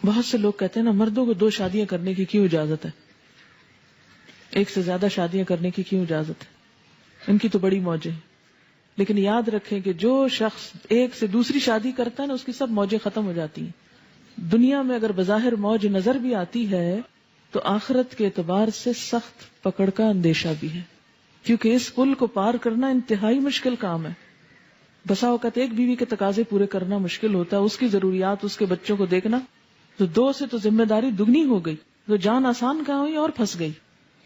بہت سے لوگ کہتے ہیں نا مردوں کو 2 شادیاں کرنے کی کیوں اجازت ہے، 1 سے زیادہ شادیاں کرنے کی کیوں اجازت ہے، ان کی تو بڑی موجیں ہیں. لیکن یاد رکھیں کہ جو شخص 1 سے دوسری شادی کرتا ہے نا، اس کی سب موجیں ختم ہو جاتی ہیں. دنیا میں اگر بظاہر موج نظر بھی آتی ہے تو آخرت کے اعتبار سے سخت پکڑ کا اندیشہ بھی ہے، کیونکہ اس پل کو پار کرنا انتہائی مشکل کام ہے. بسا اوقات ایک بیوی کے تقاضے پورے کرنا مشکل ہوتا ہے، اس کی ضروریات، اس کے بچوں کو دیکھنا، تو 2 سے تو ذمہ داری دگنی ہو گئی، تو جان آسان کہاں ہوئی اور پھنس گئی.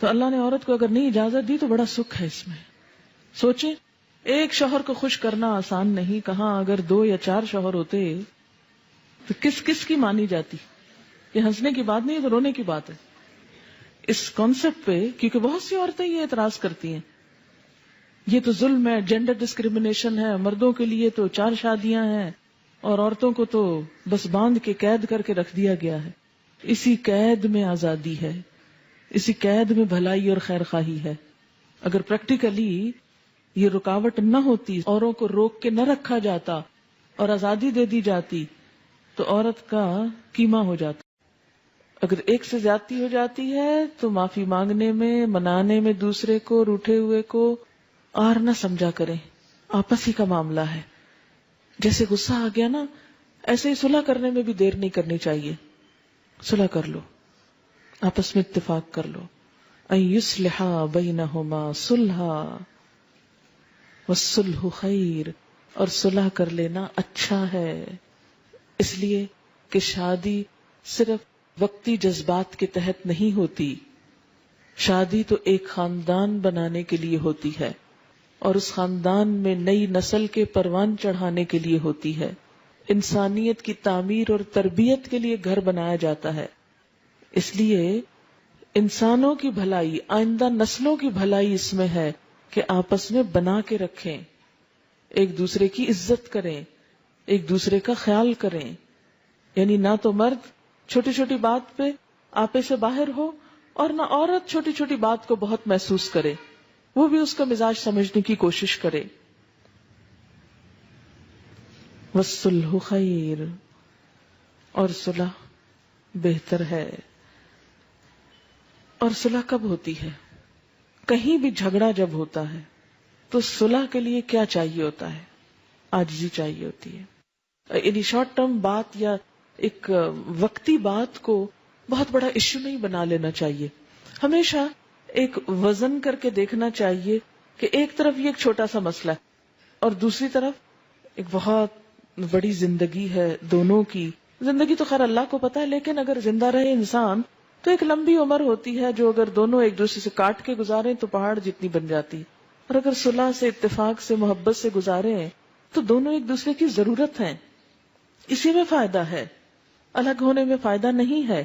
تو اللہ نے عورت کو اگر نہیں اجازت دی تو بڑا سکھ ہے اس میں. سوچیں، ایک شوہر کو خوش کرنا آسان نہیں، کہاں اگر 2 یا 4 شوہر ہوتے تو کس کس کی مانی جاتی. یہ ہنسنے کی بات نہیں، یہ تو رونے کی بات ہے اس کانسیپٹ پہ، کیونکہ بہت سی عورتیں یہ اعتراض کرتی ہیں یہ تو ظلم ہے، جینڈر ڈسکریمنیشن ہے، مردوں کے لیے تو 4 شادیاں ہیں اور عورتوں کو تو بس باندھ کے قید کر کے رکھ دیا گیا ہے. اسی قید میں آزادی ہے، اسی قید میں بھلائی اور خیر خواہی ہے. اگر پریکٹیکلی یہ رکاوٹ نہ ہوتی، اوروں کو روک کے نہ رکھا جاتا اور آزادی دے دی جاتی تو عورت کا قیمہ ہو جاتا. اگر 1 سے زیادتی ہو جاتی ہے تو معافی مانگنے میں، منانے میں دوسرے کو، روٹھے ہوئے کو اور نہ سمجھا کریں، آپس ہی کا معاملہ ہے. جیسے غصہ آ گیا نا، ایسے ہی صلح کرنے میں بھی دیر نہیں کرنی چاہیے. صلح کر لو، آپس میں اتفاق کر لو. ان یصلح بینہما صلحا والصلح خیر، اور صلح کر لینا اچھا ہے، اس لیے کہ شادی صرف وقتی جذبات کے تحت نہیں ہوتی. شادی تو ایک خاندان بنانے کے لیے ہوتی ہے، اور اس خاندان میں نئی نسل کے پروان چڑھانے کے لیے ہوتی ہے. انسانیت کی تعمیر اور تربیت کے لیے گھر بنایا جاتا ہے. اس لیے انسانوں کی بھلائی، آئندہ نسلوں کی بھلائی اس میں ہے کہ آپس میں بنا کے رکھیں، ایک دوسرے کی عزت کریں، ایک دوسرے کا خیال کریں. یعنی نہ تو مرد چھوٹی چھوٹی بات پہ آپے سے باہر ہو، اور نہ عورت چھوٹی چھوٹی بات کو بہت محسوس کرے، وہ بھی اس کا مزاج سمجھنے کی کوشش کرے. والصلح خیر، اور صلح بہتر ہے. اور صلح کب ہوتی ہے؟ کہیں بھی جھگڑا جب ہوتا ہے تو صلح کے لیے کیا چاہیے ہوتا ہے؟ عاجزی چاہیے ہوتی ہے. یعنی شارٹ ٹرم بات یا ایک وقتی بات کو بہت بڑا ایشو نہیں بنا لینا چاہیے. ہمیشہ ایک وزن کر کے دیکھنا چاہیے کہ ایک طرف یہ ایک چھوٹا سا مسئلہ ہے اور دوسری طرف ایک بہت بڑی زندگی ہے. دونوں کی زندگی تو خیر اللہ کو پتا ہے، لیکن اگر زندہ رہے انسان تو ایک لمبی عمر ہوتی ہے جو اگر دونوں ایک دوسرے سے کاٹ کے گزاریں تو پہاڑ جتنی بن جاتی ہے. اور اگر صلح سے، اتفاق سے، محبت سے گزاریں تو دونوں ایک دوسرے کی ضرورت ہیں. اسی میں فائدہ ہے، الگ ہونے میں فائدہ نہیں ہے.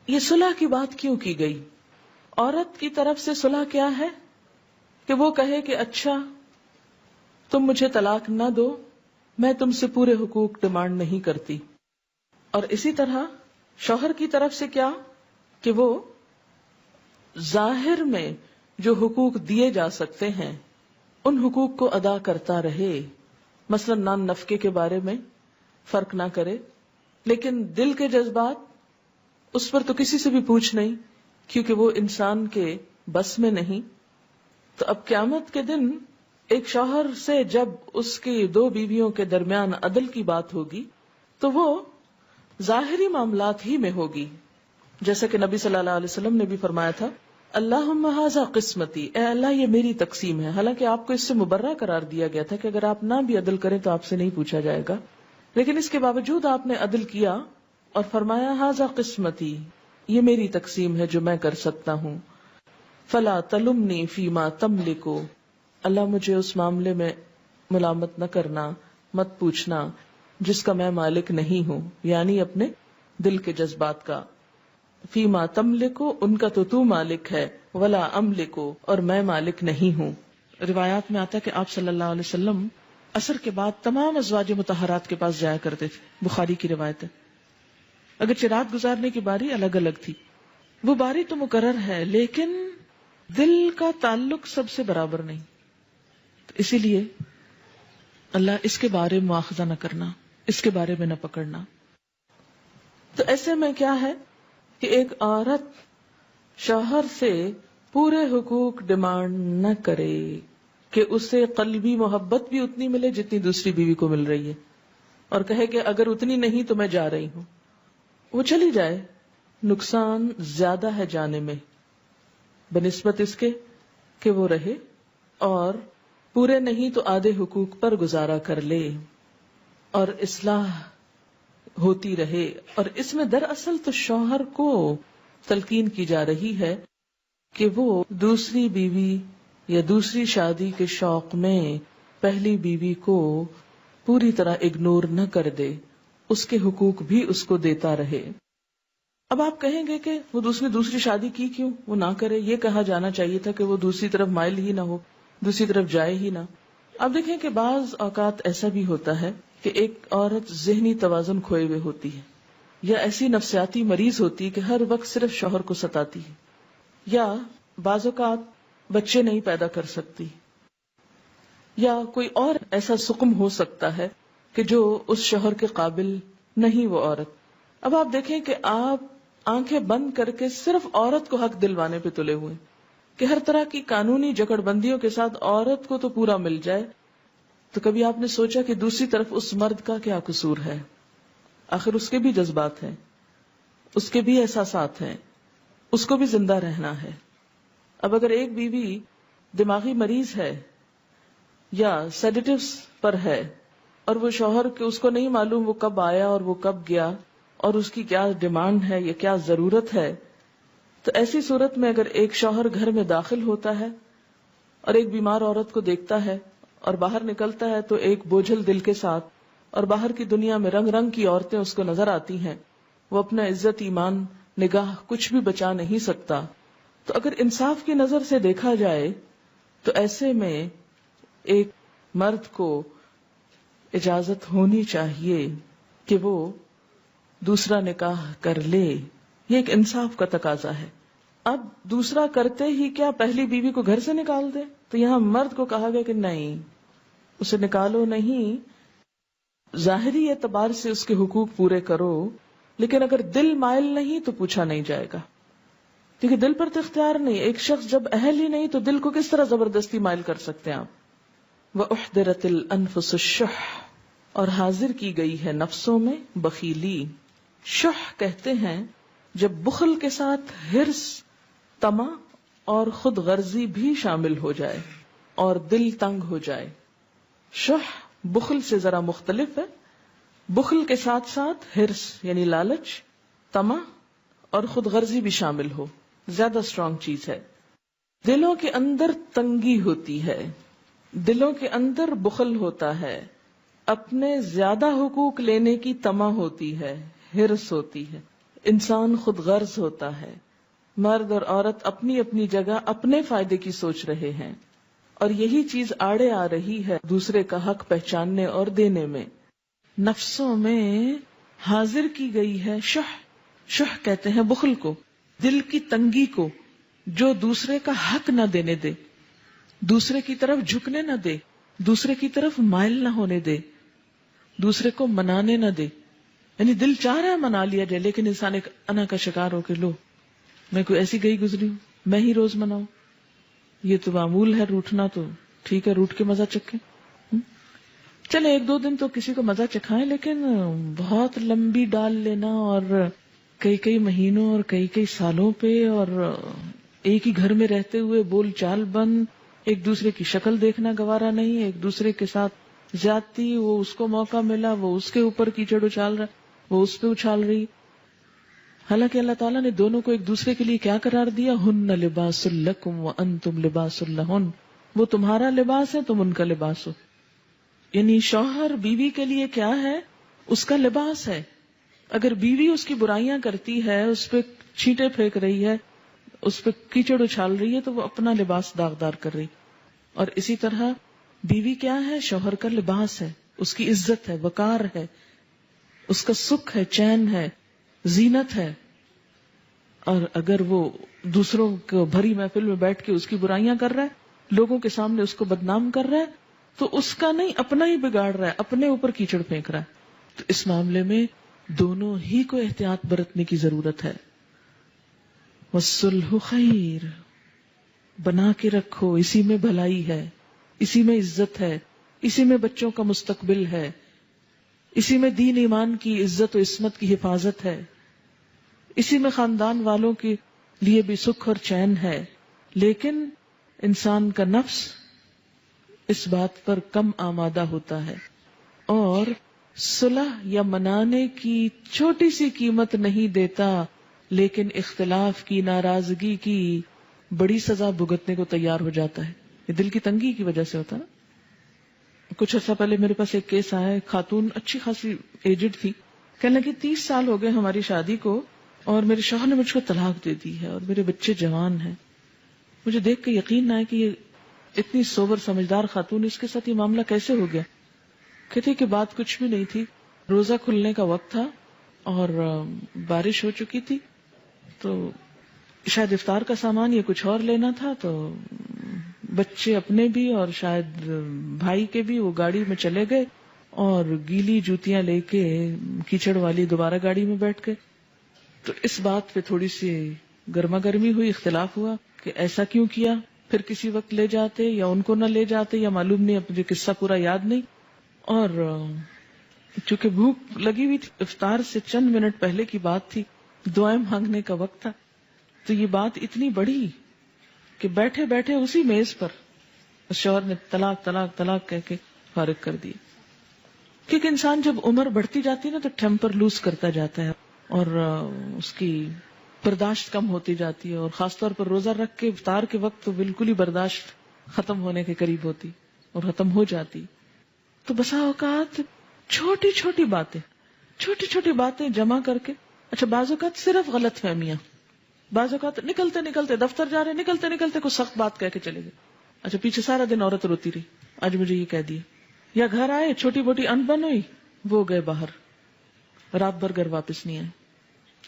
یہ صلح کی بات کیوں کی گئی؟ عورت کی طرف سے صلح کیا ہے کہ وہ کہے کہ اچھا تم مجھے طلاق نہ دو، میں تم سے پورے حقوق ڈیمانڈ نہیں کرتی. اور اسی طرح شوہر کی طرف سے کیا کہ وہ ظاہر میں جو حقوق دیے جا سکتے ہیں ان حقوق کو ادا کرتا رہے. مثلا نان نفقے کے بارے میں فرق نہ کرے، لیکن دل کے جذبات اس پر تو کسی سے بھی پوچھ نہیں، کیونکہ وہ انسان کے بس میں نہیں. تو اب قیامت کے دن ایک شوہر سے جب اس کی 2 بیویوں کے درمیان عدل کی بات ہوگی تو وہ ظاہری معاملات ہی میں ہوگی، جیسا کہ نبی صلی اللہ علیہ وسلم نے بھی فرمایا تھا اللہم ھذا قسمتی، اے اللہ یہ میری تقسیم ہے. حالانکہ آپ کو اس سے مبرہ قرار دیا گیا تھا کہ اگر آپ نہ بھی عدل کریں تو آپ سے نہیں پوچھا جائے گا، لیکن اس کے باوجود آپ نے عدل کیا اور فرمایا ھذا قسمتی، یہ میری تقسیم ہے جو میں کر سکتا ہوں. فلا تلمنی فیما تملک، اللہ مجھے اس معاملے میں ملامت نہ کرنا، مت پوچھنا جس کا میں مالک نہیں ہوں، یعنی اپنے دل کے جذبات کا. فیما تملک، ان کا تو مالک ہے، ولا املک، اور میں مالک نہیں ہوں. روایات میں آتا ہے کہ آپ صلی اللہ علیہ وسلم عصر کے بعد تمام ازواج مطہرات کے پاس جایا کرتے تھے. بخاری کی روایت ہے. اگرچہ رات گزارنے کی باری الگ الگ تھی، وہ باری تو مقرر ہے لیکن دل کا تعلق سب سے برابر نہیں. تو اسی لیے اللہ اس کے بارے میں مواخذہ نہ کرنا، اس کے بارے میں نہ پکڑنا. تو ایسے میں کیا ہے کہ ایک عورت شوہر سے پورے حقوق ڈیمانڈ نہ کرے کہ اسے قلبی محبت بھی اتنی ملے جتنی دوسری بیوی کو مل رہی ہے، اور کہے کہ اگر اتنی نہیں تو میں جا رہی ہوں. وہ چلی جائے، نقصان زیادہ ہے جانے میں بنسبت اس کے کہ وہ رہے اور پورے نہیں تو آدھے حقوق پر گزارا کر لے اور اصلاح ہوتی رہے. اور اس میں دراصل تو شوہر کو تلقین کی جا رہی ہے کہ وہ دوسری بیوی یا دوسری شادی کے شوق میں پہلی بیوی کو پوری طرح اگنور نہ کر دے، اس کے حقوق بھی اس کو دیتا رہے. اب آپ کہیں گے کہ وہ دوسری شادی کی کیوں، وہ نہ کرے. یہ کہا جانا چاہیے تھا کہ وہ دوسری طرف مائل ہی نہ ہو، دوسری طرف جائے ہی نہ. اب دیکھیں کہ بعض اوقات ایسا بھی ہوتا ہے کہ ایک عورت ذہنی توازن کھوئے ہوئے ہوتی ہے، یا ایسی نفسیاتی مریض ہوتی ہے کہ ہر وقت صرف شوہر کو ستاتی ہے، یا بعض اوقات بچے نہیں پیدا کر سکتی، یا کوئی اور ایسا سقم ہو سکتا ہے کہ جو اس شوہر کے قابل نہیں وہ عورت. اب آپ دیکھیں کہ آپ آنکھیں بند کر کے صرف عورت کو حق دلوانے پہ تلے ہوئے کہ ہر طرح کی قانونی جکڑ بندیوں کے ساتھ عورت کو تو پورا مل جائے. تو کبھی آپ نے سوچا کہ دوسری طرف اس مرد کا کیا قصور ہے؟ آخر اس کے بھی جذبات ہیں، اس کے بھی احساسات ہیں، اس کو بھی زندہ رہنا ہے. اب اگر ایک بیوی دماغی مریض ہے یا سیڈیٹیوز پر ہے اور وہ شوہر کے اس کو نہیں معلوم وہ کب آیا اور وہ کب گیا اور اس کی کیا ڈیمانڈ ہے یا کیا ضرورت ہے، تو ایسی صورت میں اگر ایک شوہر گھر میں داخل ہوتا ہے اور ایک بیمار عورت کو دیکھتا ہے اور باہر نکلتا ہے تو ایک بوجھل دل کے ساتھ، اور باہر کی دنیا میں رنگ رنگ کی عورتیں اس کو نظر آتی ہیں، وہ اپنا عزت، ایمان، نگاہ کچھ بھی بچا نہیں سکتا. تو اگر انصاف کی نظر سے دیکھا جائے تو ایسے میں ایک مرد کو اجازت ہونی چاہیے کہ وہ دوسرا نکاح کر لے. یہ ایک انصاف کا تقاضا ہے. اب دوسرا کرتے ہی کیا پہلی بیوی کو گھر سے نکال دے؟ تو یہاں مرد کو کہا گیا کہ نہیں، اسے نکالو نہیں، ظاہری اعتبار سے اس کے حقوق پورے کرو، لیکن اگر دل مائل نہیں تو پوچھا نہیں جائے گا، کیونکہ دل پر تو اختیار نہیں. ایک شخص جب اہل ہی نہیں تو دل کو کس طرح زبردستی مائل کر سکتے ہیں آپ؟ وَأُحْضِرَتِ الْأَنفُسُ الشُّحَّ، اور حاضر کی گئی ہے نفسوں میں بخیلی. شح کہتے ہیں جب بخل کے ساتھ حرص، طمع اور خود غرضی بھی شامل ہو جائے اور دل تنگ ہو جائے. شح بخل سے ذرا مختلف ہے. بخل کے ساتھ ساتھ حرص یعنی لالچ، طمع اور خود غرضی بھی شامل ہو، زیادہ اسٹرانگ چیز ہے. دلوں کے اندر تنگی ہوتی ہے، دلوں کے اندر بخل ہوتا ہے، اپنے زیادہ حقوق لینے کی طمع ہوتی ہے، حرص ہوتی ہے، انسان خود غرض ہوتا ہے. مرد اور عورت اپنی اپنی جگہ اپنے فائدے کی سوچ رہے ہیں، اور یہی چیز آڑے آ رہی ہے دوسرے کا حق پہچاننے اور دینے میں. نفسوں میں حاضر کی گئی ہے شح. شح کہتے ہیں بخل کو، دل کی تنگی کو، جو دوسرے کا حق نہ دینے دے، دوسرے کی طرف جھکنے نہ دے، دوسرے کی طرف مائل نہ ہونے دے، دوسرے کو منانے نہ دے. یعنی دل چاہ رہا ہے منا لیا جائے، لیکن انسان ایک انا کا شکار ہو کے لو میں کوئی ایسی گئی گزری ہوں، میں ہی روز مناؤں، یہ تو معمول ہے روٹھنا، تو ٹھیک ہے روٹ کے مزہ چکھیں. چلے ایک دو دن تو کسی کو مزہ چکھائیں، لیکن بہت لمبی ڈال لینا اور کئی کئی مہینوں اور کئی کئی سالوں پہ اور ایک ہی گھر میں رہتے ہوئے بول چال بند، ایک دوسرے کی شکل دیکھنا گوارا نہیں، ایک دوسرے کے ساتھ زیادتی، وہ اس کو موقع ملا وہ اس کے اوپر کیچڑ اچھال رہا، وہ اس پہ اچھال رہی. حالانکہ اللہ تعالیٰ نے دونوں کو ایک دوسرے کے لیے کیا قرار دیا؟ ہن لباس لکم وانتم لباس لہن، وہ تمہارا لباس ہے، تم ان کا لباس ہو. یعنی شوہر بیوی کے لیے کیا ہے؟ اس کا لباس ہے. اگر بیوی اس کی برائیاں کرتی ہے، اس پہ چھینٹے پھینک رہی ہے، اس پہ کیچڑ اچھال رہی ہے، تو وہ اپنا لباس داغدار کر رہی. اور اسی طرح بیوی کیا ہے؟ شوہر کا لباس ہے، اس کی عزت ہے، وقار ہے، اس کا سکھ ہے، چین ہے، زینت ہے. اور اگر وہ دوسروں کو بھری محفل میں بیٹھ کے اس کی برائیاں کر رہا ہے، لوگوں کے سامنے اس کو بدنام کر رہا ہے، تو اس کا نہیں، اپنا ہی بگاڑ رہا ہے، اپنے اوپر کیچڑ پھینک رہا ہے. تو اس معاملے میں دونوں ہی کو احتیاط برتنے کی ضرورت ہے. والصلح خیر، بنا کے رکھو، اسی میں بھلائی ہے، اسی میں عزت ہے، اسی میں بچوں کا مستقبل ہے، اسی میں دین ایمان کی عزت و عصمت کی حفاظت ہے، اسی میں خاندان والوں کے لیے بھی سکھ اور چین ہے. لیکن انسان کا نفس اس بات پر کم آمادہ ہوتا ہے اور صلح یا منانے کی چھوٹی سی قیمت نہیں دیتا، لیکن اختلاف کی، ناراضگی کی بڑی سزا بھگتنے کو تیار ہو جاتا ہے. یہ دل کی تنگی کی وجہ سے ہوتا ہے نا. کچھ عرصہ پہلے میرے پاس ایک کیس آیا، ایک خاتون اچھی خاصی ایجڈ تھی، کہنے لگی 30 سال ہو گئے ہماری شادی کو اور میرے شوہر نے مجھ کو طلاق دے دی ہے اور میرے بچے جوان ہیں. مجھے دیکھ کے یقین نہ آئے کہ یہ اتنی سوبر سمجھدار خاتون، اس کے ساتھ یہ معاملہ کیسے ہو گیا. کہتے کہ بات کچھ بھی نہیں تھی، روزہ کھلنے کا وقت تھا اور بارش ہو چکی تھی، تو شاید افطار کا سامان یا کچھ اور لینا تھا، تو بچے اپنے بھی اور شاید بھائی کے بھی وہ گاڑی میں چلے گئے اور گیلی جوتیاں لے کے کیچڑ والی دوبارہ گاڑی میں بیٹھ گئے. تو اس بات پہ تھوڑی سی گرما گرمی ہوئی، اختلاف ہوا کہ ایسا کیوں کیا، پھر کسی وقت لے جاتے یا ان کو نہ لے جاتے یا معلوم نہیں، اب مجھے قصہ پورا یاد نہیں. اور چونکہ بھوک لگی ہوئی تھی، افطار سے چند منٹ پہلے کی بات تھی، دعائیں مانگنے کا وقت تھا، تو یہ بات اتنی بڑی کہ بیٹھے بیٹھے اسی میز پر شوہر نے طلاق طلاق طلاق کہہ کے فارغ کر دی. کیونکہ انسان جب عمر بڑھتی جاتی ہے نا تو ٹیمپر لوز کرتا جاتا ہے اور اس کی برداشت کم ہوتی جاتی ہے، اور خاص طور پر روزہ رکھ کے افطار کے وقت تو بالکل ہی برداشت ختم ہونے کے قریب ہوتی اور ختم ہو جاتی. تو بسا اوقات چھوٹی چھوٹی باتیں جمع کر کے، اچھا بعض اوقات صرف غلط فہمیاں، بعض اوقات نکلتے نکلتے دفتر جا رہے نکلتے نکلتے کوئی سخت بات کہہ کے چلے گئے، اچھا پیچھے سارا دن عورت روتی رہی آج مجھے یہ کہہ دیا. یا گھر آئے چھوٹی موٹی انبن ہوئی، وہ گئے باہر، رات بھر گھر واپس نہیں آئے،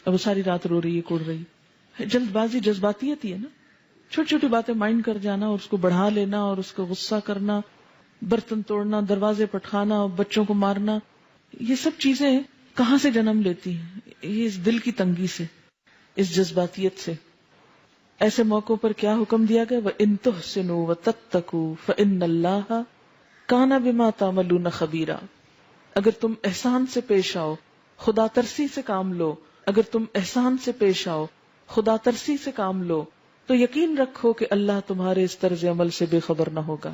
اب وہ ساری رات رو رہی ہے، کوڑ رہی ہے. جلد بازی جذباتیت ہی ہے نا. چھوٹی چھوٹی باتیں مائنڈ کر جانا اور اس کو بڑھا لینا اور اس کو غصہ کرنا، برتن توڑنا، دروازے پٹخانا، بچوں کو مارنا، یہ سب چیزیں کہاں سے جنم لیتی ہیں؟ یہ اس دل کی تنگی سے، اس جذباتیت سے. ایسے موقعوں پر کیا حکم دیا گیا؟ وَإِن تُحْسِنُوا وَتَتَّقُوا فَإِنَّ اللَّهَ كَانَ بِمَا تَعْمَلُونَ خَبِيرًا. اگر تم احسان سے پیش آؤ، خدا ترسی سے کام لو، اگر تم احسان سے پیش آؤ، خدا ترسی سے کام لو، تو یقین رکھو کہ اللہ تمہارے اس طرز عمل سے بے خبر نہ ہوگا.